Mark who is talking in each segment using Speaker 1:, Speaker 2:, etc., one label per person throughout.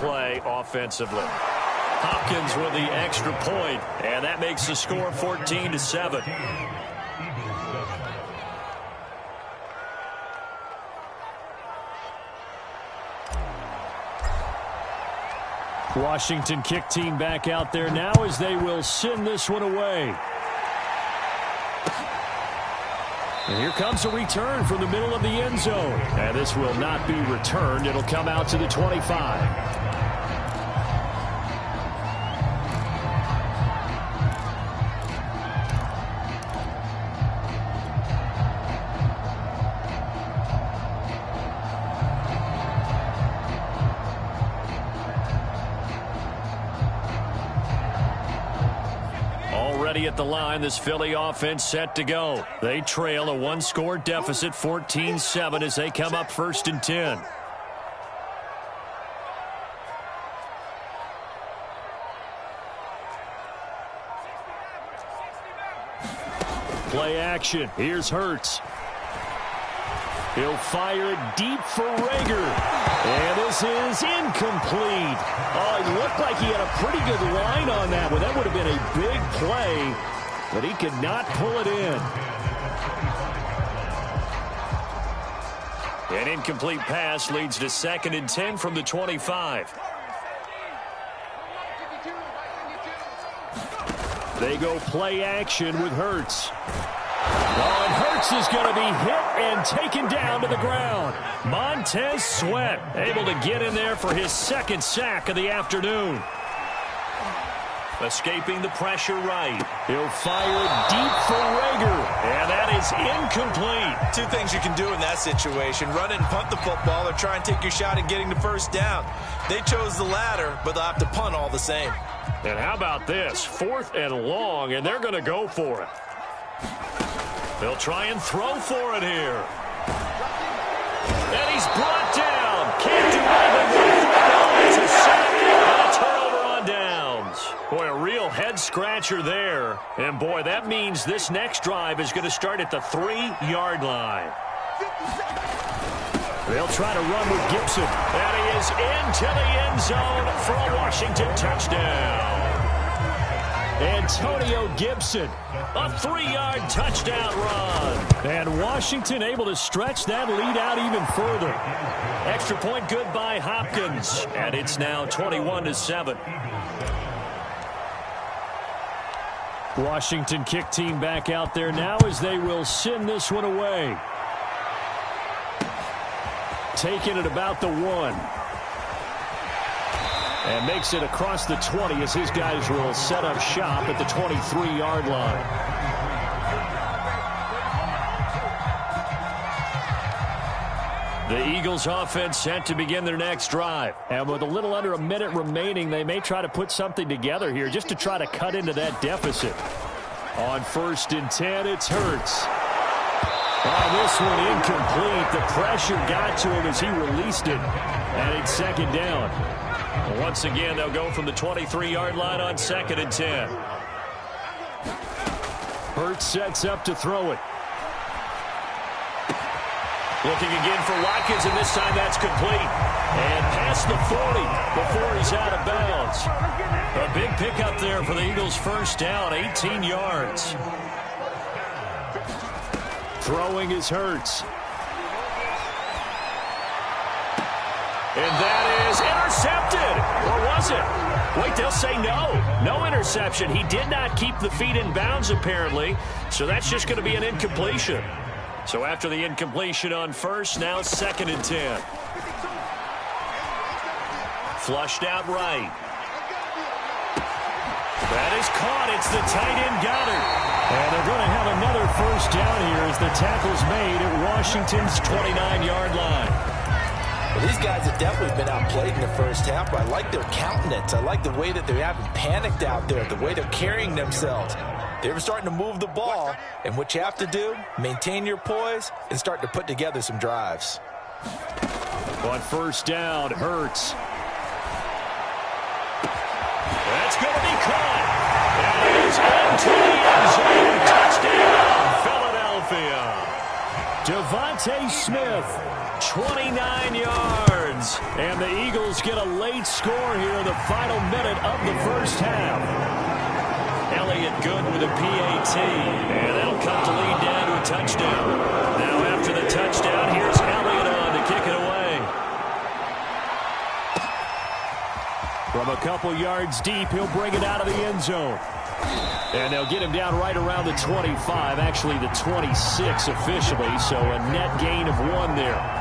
Speaker 1: play offensively. Hopkins with the extra point, and that makes the score 14-7.
Speaker 2: Washington kick team back out there now as they will send this one away. And here comes a return from the middle of the end zone. And this will not be returned. It'll come out to the 25. At the line, this Philly offense set to go. They trail a one-score deficit, 14-7, as they come up 1st and 10. Play action. Here's Hurts. He'll fire it deep for Rager. And this is incomplete. Oh, it looked like he had a pretty good line on that one. That would have been a big play, but he could not pull it in. An incomplete pass leads to 2nd and 10 from the 25. They go play action with Hurts. Oh, and Hurts is going to be hit and taken down to the ground. Montez Sweat able to get in there for his 2nd sack of the afternoon. Escaping the pressure right. He'll fire deep for Rager. And that is incomplete.
Speaker 3: Two things you can do in that situation. Run it and punt the football or try and take your shot at getting the first down. They chose the latter, but they'll have to punt all the same.
Speaker 1: And how about this? 4th and long, and they're going to go for it. They'll try and throw for it here. And he's brought down. Can't do anything with the football. It's a sack and a turnover on downs. Boy, a real head-scratcher there. And, boy, that means this next drive is going to start at the 3-yard line. They'll try to run with Gibson. And he is into the end zone for a Washington touchdown. Antonio Gibson, a 3-yard touchdown run. And Washington able to stretch that lead out even further. Extra point good by Hopkins. And it's now 21-7. Washington kick team back out there now as they will send this one away. Taking it about the 1. And makes it across the 20 as his guys will set up shop at the 23-yard line. The Eagles offense set to begin their next drive. And with a little under a minute remaining, they may try to put something together here just to try to cut into that deficit. On 1st and 10, it's Hurts. Oh, this one incomplete. The pressure got to him as he released it. And it's 2nd down. Once again, they'll go from the 23-yard line on 2nd and 10. Hurts sets up to throw it. Looking again for Watkins, and this time that's complete. And past the 40 before he's out of bounds. A big pickup there for the Eagles' 1st down, 18 yards. Throwing is Hurts. And that is intercepted. Or was it? Wait, they'll say no. No interception. He did not keep the feet in bounds, apparently. So that's just going to be an incompletion. So after the incompletion on 1st, now 2nd and 10. Flushed out right. That is caught. It's the tight end Goddard. And they're going to have another 1st down here as the tackle's made at Washington's 29-yard line.
Speaker 3: Well, these guys have definitely been outplayed in the 1st half, but I like their countenance. I like the way that they haven't panicked out there, the way they're carrying themselves. They're starting to move the ball, and what you have to do, maintain your poise and start to put together some drives.
Speaker 2: On 1st down, Hurts.
Speaker 1: That's going to be caught. That is into the end zone. Touchdown, Philadelphia. Devontae Smith, 29 yards. And the Eagles get a late score here in the final minute of the first half. Elliott good with a PAT. And that'll come to lead down to a touchdown. Now after the touchdown, here's Elliott on to kick it away. From a couple yards deep, he'll bring it out of the end zone. And they'll get him down right around the 25, actually the 26 officially, so a net gain of 1 there.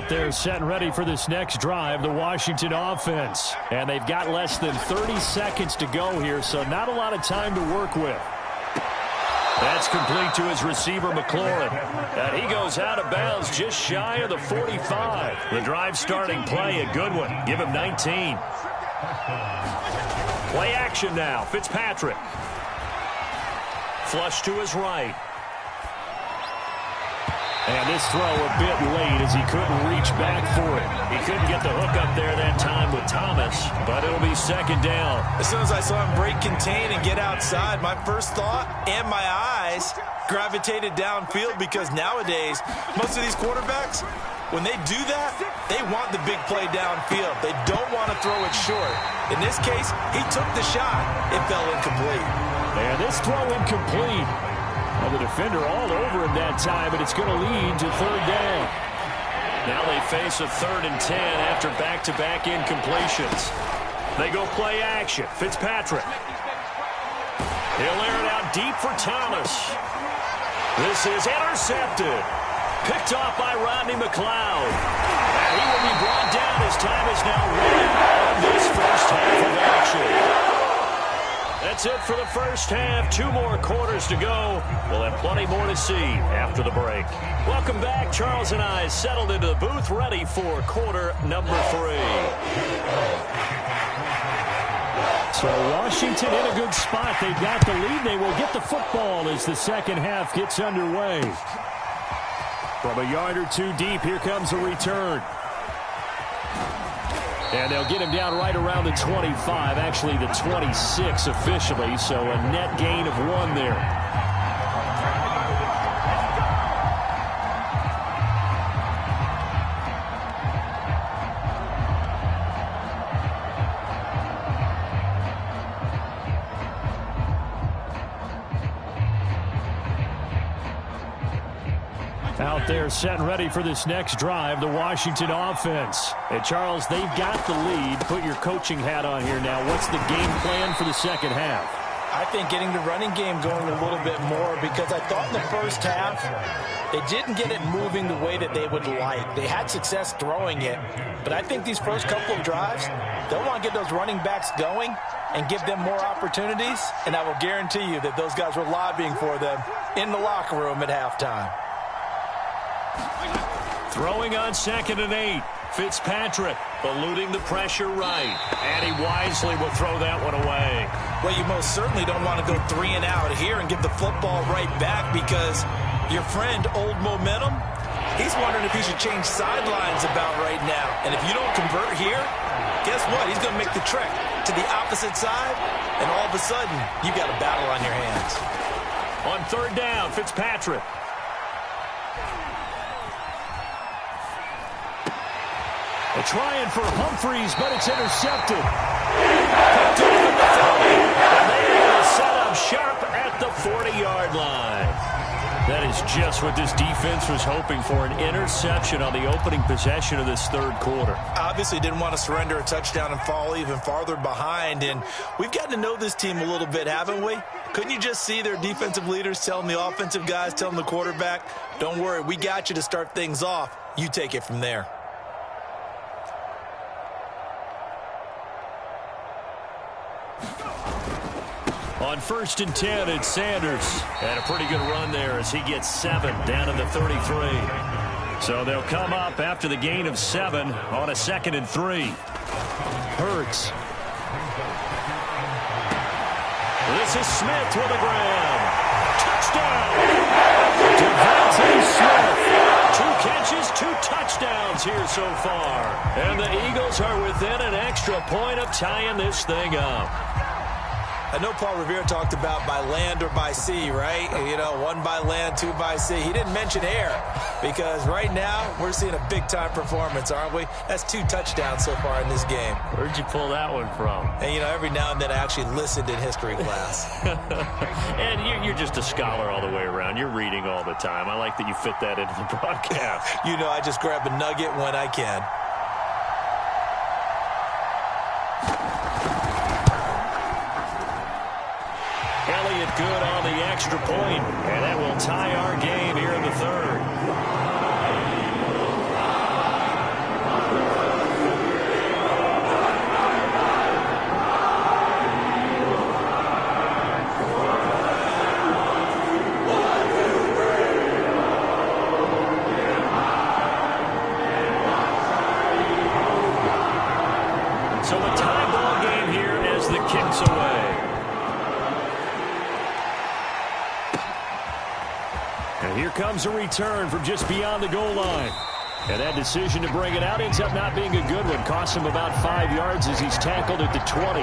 Speaker 1: They're set and ready for this next drive, the Washington offense. And they've got less than 30 seconds to go here, so not a lot of time to work with. That's complete to his receiver, McLaurin. And he goes out of bounds just shy of the 45. The drive starting play, a good one. Give him 19. Play action now. Fitzpatrick. Flush to his right. And this throw a bit late as he couldn't reach back for it. He couldn't get the hook up there that time with Thomas, but it'll be second down.
Speaker 3: As soon as I saw him break contain and get outside, my first thought and my eyes gravitated downfield, because nowadays, most of these quarterbacks, when they do that, they want the big play downfield. They don't want to throw it short. In this case, he took the shot. It fell incomplete.
Speaker 1: And this throw incomplete. Well, the defender all over him that time, but it's going to lead to third down.
Speaker 2: Now they face a 3rd and 10 after back-to-back incompletions. They go play action. Fitzpatrick. He'll air it out deep for Thomas. This is intercepted. Picked off by Rodney McLeod. And he will be brought down as time is now running on this first half of action. That's it for the first half. 2 more quarters to go. We'll have plenty more to see after the break. Welcome back. Charles and I settled into the booth, ready for quarter number 3.
Speaker 1: So Washington in a good spot. They've got the lead. They will get the football as the second half gets underway. From a yard or 2 deep, here comes a return. And they'll get him down right around the 25, actually the 26 officially, so a net gain of 1 there. Out there set and ready for this next drive, the Washington offense. And Charles, they've got the lead. Put your coaching hat on here now. What's the game plan for the second half?
Speaker 3: I think getting the running game going a little bit more, because I thought in the first half they didn't get it moving the way that they would like. They had success throwing it, but I think these first couple of drives, they'll want to get those running backs going and give them more opportunities, and I will guarantee you that those guys were lobbying for them in the locker room at halftime.
Speaker 2: Throwing on 2nd and 8. Fitzpatrick eluding the pressure right. And he wisely will throw that one away.
Speaker 3: Well, you most certainly don't want to go 3 and out here and give the football right back, because your friend, Old Momentum, he's wondering if he should change sidelines about right now. And if you don't convert here, guess what? He's going to make the trek to the opposite side, and all of a sudden, you've got a battle on your hands.
Speaker 2: On 3rd down, Fitzpatrick.
Speaker 1: They're trying for Humphreys, but it's intercepted.
Speaker 2: Picked off at the 30. And they are going to set up sharp at the 40-yard line. That is just what this defense was hoping for, an interception on the opening possession of this 3rd quarter.
Speaker 3: Obviously didn't want to surrender a touchdown and fall even farther behind, and we've gotten to know this team a little bit, haven't we? Couldn't you just see their defensive leaders telling the offensive guys, telling the quarterback, don't worry, we got you to start things off. You take it from there.
Speaker 2: On 1st and 10, it's Sanders. And a pretty good run there as he gets 7 down to the 33. So they'll come up after the gain of 7 on a 2nd and 3.
Speaker 1: Hurts.
Speaker 2: This is Smith with a grab.
Speaker 1: Touchdown! DeVonta Smith. 2 catches, 2 touchdowns here so far. And the Eagles are within an extra point of tying this thing up.
Speaker 3: I know Paul Revere talked about by land or by sea, right? You know, 1 by land, 2 by sea. He didn't mention air because right now we're seeing a big-time performance, aren't we? That's 2 touchdowns so far in this game.
Speaker 1: Where'd you pull that one from?
Speaker 3: And, you know, every now and then I actually listened in history class.
Speaker 1: And you're just a scholar all the way around. You're reading all the time. I like that you fit that into the broadcast.
Speaker 3: You know, I just grab a nugget when I can.
Speaker 1: Elliott good on the extra point, and that will tie our game here in the third. So a tie ball game here as the kick's away. And here comes a return from just beyond the goal line. And that decision to bring it out ends up not being a good one. Costs him about 5 yards as he's tackled at the 20.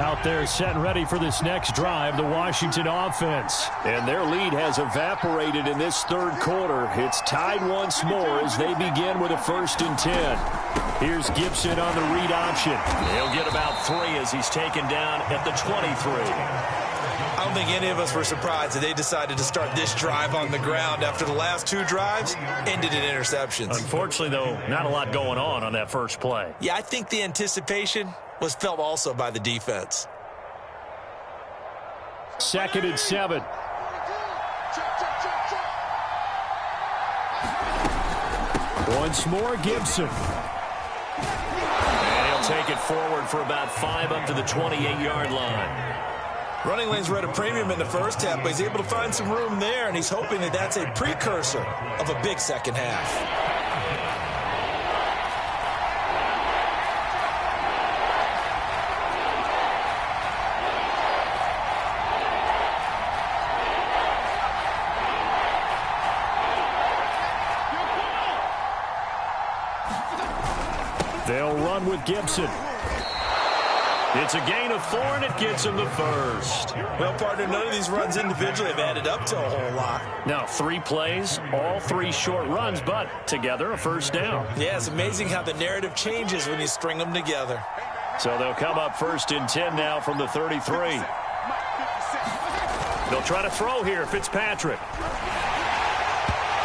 Speaker 1: Out there set and ready for this next drive, the Washington offense. And their lead has evaporated in this third quarter. It's tied once more as they begin with a 1st and 10. Here's Gibson on the read option. He'll get about 3 as he's taken down at the 23.
Speaker 3: I don't think any of us were surprised that they decided to start this drive on the ground after the last 2 drives ended in interceptions.
Speaker 1: Unfortunately, though, not a lot going on that first play.
Speaker 3: Yeah, I think the anticipation was felt also by the defense.
Speaker 1: 2nd and 7. Once more, Gibson. And he'll take it forward for about 5 up to the 28-yard line.
Speaker 3: Running lanes were at a premium in the first half, but he's able to find some room there, and he's hoping that that's a precursor of a big second half.
Speaker 1: They'll run with Gibson. It's a gain of 4, and it gets him the first.
Speaker 3: Well, partner, none of these runs individually have added up to a whole lot.
Speaker 1: Now, 3 plays, all 3 short runs, but together a 1st down.
Speaker 3: Yeah, it's amazing how the narrative changes when you string them together.
Speaker 1: So they'll come up 1st and 10 now from the 33. They'll try to throw here, Fitzpatrick.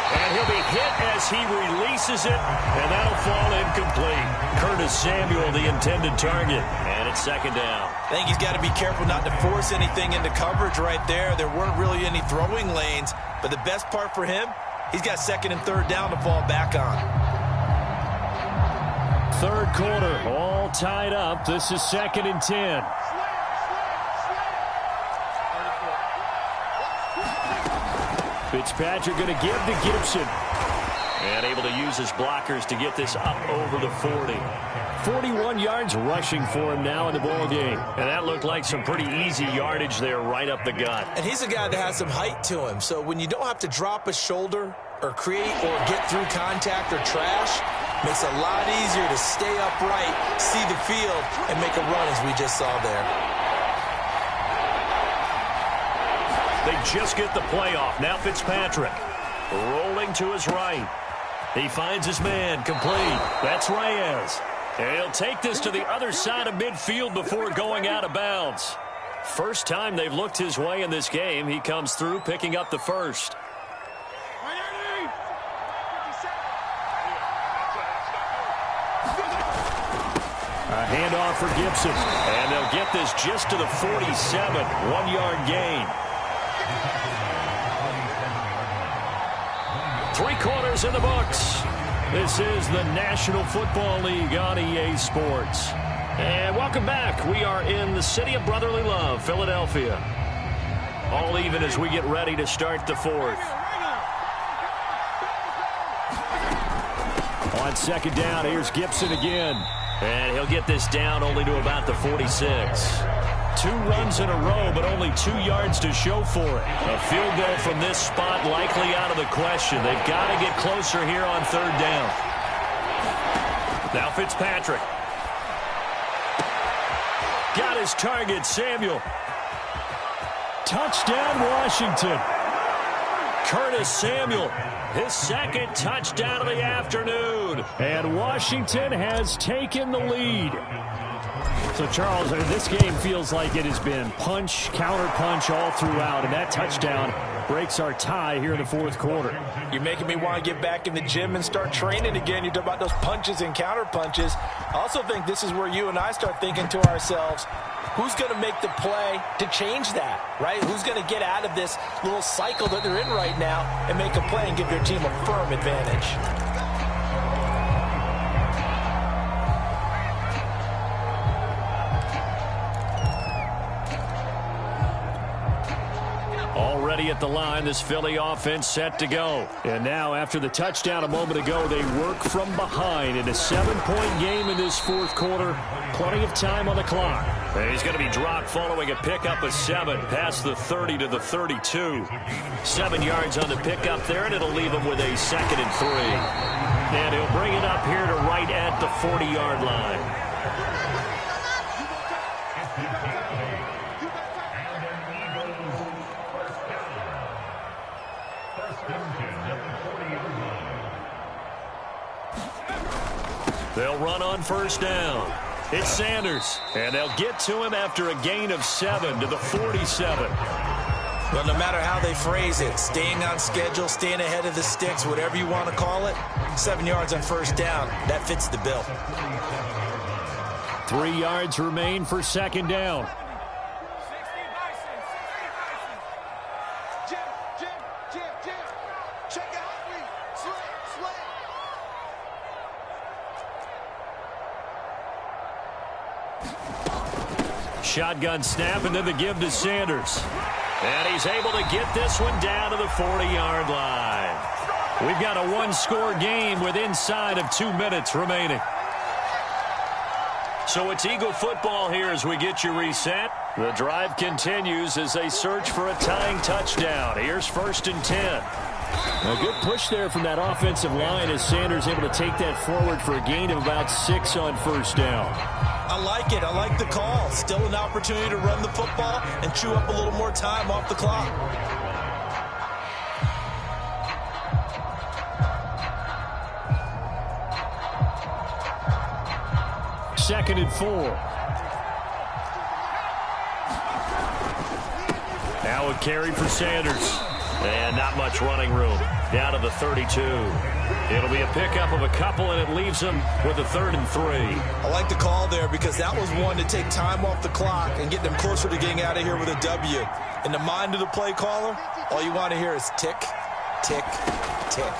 Speaker 1: And he'll be hit as he releases it, and that'll fall incomplete. Curtis Samuel, the intended target, and it's 2nd down.
Speaker 3: I think he's got to be careful not to force anything into coverage right there. There weren't really any throwing lanes, but the best part for him, he's got 2nd and 3rd down to fall back on.
Speaker 1: 3rd quarter, all tied up. This is 2nd and 10. Fitzpatrick going to give to Gibson. And able to use his blockers to get this up over the 40. 41 yards rushing for him now in the ball game. And that looked like some pretty easy yardage there right up the gut.
Speaker 3: And he's a guy that has some height to him. So when you don't have to drop a shoulder or create or get through contact or trash, makes it a lot easier to stay upright, see the field, and make a run as we just saw there.
Speaker 1: They just get the play off. Now Fitzpatrick rolling to his right. He finds his man complete. That's Reyes. And he'll take this to the other side of midfield before going out of bounds. First time they've looked his way in this game. He comes through picking up the 1st. A handoff for Gibson. And they'll get this just to the 47. 1-yard gain. 3 quarters in the books. This is the National Football League on EA Sports. And welcome back. We are in the city of brotherly love, Philadelphia. All even as we get ready to start the 4th. second down. Here's Gibson again.
Speaker 2: And he'll get this down only to about the 46.
Speaker 1: 2 runs in a row, but only 2 yards to show for it.
Speaker 2: A field goal from this spot likely out of the question. They've got to get closer here on third down. Now Fitzpatrick.
Speaker 1: Got his target, Samuel. Touchdown, Washington. Curtis Samuel, his second touchdown of the afternoon. And Washington has taken the lead. So, Charles, this game feels like it has been punch, counter-punch all throughout, and that touchdown breaks our tie here in the fourth quarter.
Speaker 3: You're making me want to get back in the gym and start training again. You talk about those punches and counter-punches. I also think this is where you and I start thinking to ourselves, who's going to make the play to change that, right? Who's going to get out of this little cycle that they're in right now and make a play and give their team a firm advantage?
Speaker 1: Already at the line, this Philly offense set to go. And now, after the touchdown a moment ago, they work from behind in a 7-point game in this fourth quarter. Plenty of time on the clock.
Speaker 2: And he's going to be dropped following a pickup of 7 past the 30 to the 32. 7 yards on the pickup there, and it'll leave him with a 2nd and 3. And he'll bring it up here to right at the 40-yard line. They'll run on first down. It's Sanders, and they'll get to him after a gain of 7 to the 47.
Speaker 3: Well, no matter how they phrase it, staying on schedule, staying ahead of the sticks, whatever you want to call it, 7 yards on first down, that fits the bill.
Speaker 1: 3 yards remain for second down. Shotgun snap, and then the give to Sanders.
Speaker 2: And he's able to get this one down to the 40-yard line.
Speaker 1: We've got a one-score game with inside of 2 minutes remaining.
Speaker 2: So it's Eagle football here as we get you reset.
Speaker 1: The drive continues as they search for a tying touchdown. Here's 1st and 10. A good push there from that offensive line as Sanders able to take that forward for a gain of about 6 on first down.
Speaker 3: I like it. I like the call. Still an opportunity to run the football and chew up a little more time off the clock.
Speaker 1: Second and 4. Now a carry for Sanders.
Speaker 2: And not much running room. Down to the 32. It'll be a pickup of a couple, and it leaves them with a 3rd and 3.
Speaker 3: I like the call there because that was one to take time off the clock and get them closer to getting out of here with a W. In the mind of the play caller, all you want to hear is tick, tick, tick.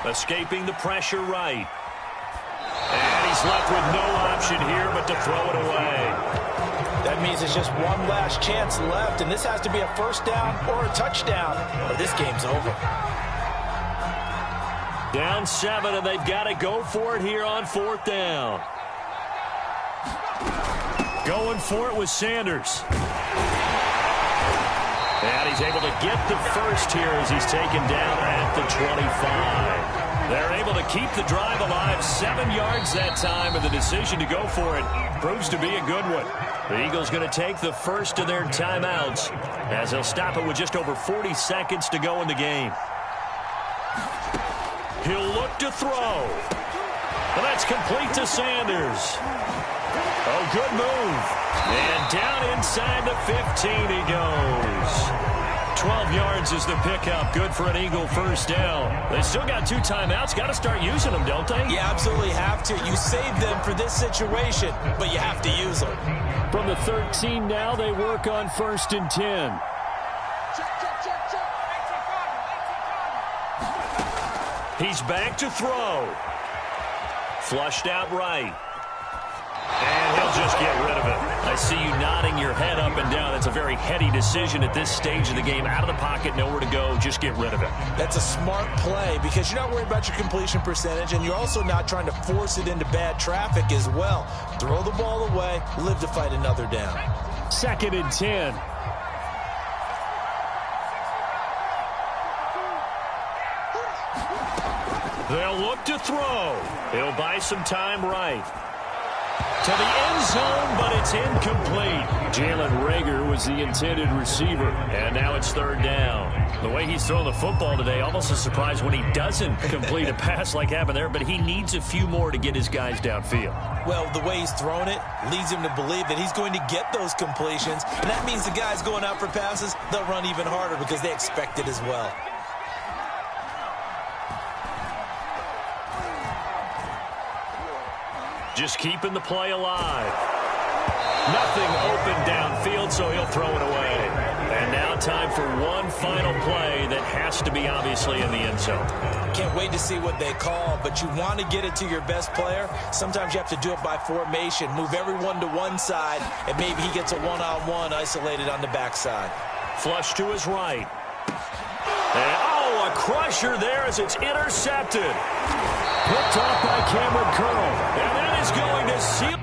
Speaker 2: Escaping the pressure right. And he's left with no option here but to throw it away.
Speaker 3: That means it's just one last chance left, and this has to be a first down or a touchdown, or this game's over.
Speaker 2: Down 7, and they've got to go for it here on 4th down.
Speaker 1: Going for it with Sanders.
Speaker 2: And he's able to get the first here as he's taken down at the 25. They're able to keep the drive alive, 7 yards that time, and the decision to go for it proves to be a good one. The Eagles going to take the first of their timeouts as they'll stop it with just over 40 seconds to go in the game. He'll look to throw.
Speaker 1: Well, that's complete to Sanders. Oh, good move.
Speaker 2: And down inside the 15 he goes.
Speaker 1: 12 yards is the pickup. Good for an Eagle first down. They still got 2 timeouts. Got to start using them, don't they?
Speaker 3: You absolutely have to. You save them for this situation, but you have to use them.
Speaker 1: From the 13 now, they work on 1st and 10.
Speaker 2: He's back to throw. Flushed out right. And he'll just get rid of it.
Speaker 1: I see you nodding your head up and down. That's a very heady decision at this stage of the game. Out of the pocket, nowhere to go. Just get rid of it.
Speaker 3: That's a smart play because you're not worried about your completion percentage, and you're also not trying to force it into bad traffic as well. Throw the ball away, live to fight another down.
Speaker 1: 2nd and 10. They'll look to throw. He'll buy some time right. To the end zone, but it's incomplete. Jalen Reagor was the intended receiver, and now it's 3rd down. The way he's throwing the football today, almost a surprise when he doesn't complete a pass like happened there, but he needs a few more to get his guys downfield.
Speaker 3: Well, the way he's thrown it leads him to believe that he's going to get those completions, and that means the guys going out for passes, they'll run even harder because they expect it as well.
Speaker 1: Just keeping the play alive. Nothing open downfield, so he'll throw it away. And now time for one final play that has to be obviously in the end zone.
Speaker 3: Can't wait to see what they call, but you want to get it to your best player. Sometimes you have to do it by formation. Move everyone to one side, and maybe he gets a one-on-one isolated on the backside.
Speaker 1: Flush to his right. And, oh, a crusher there as it's intercepted. Picked off by Cameron Curl. And that is going to seal.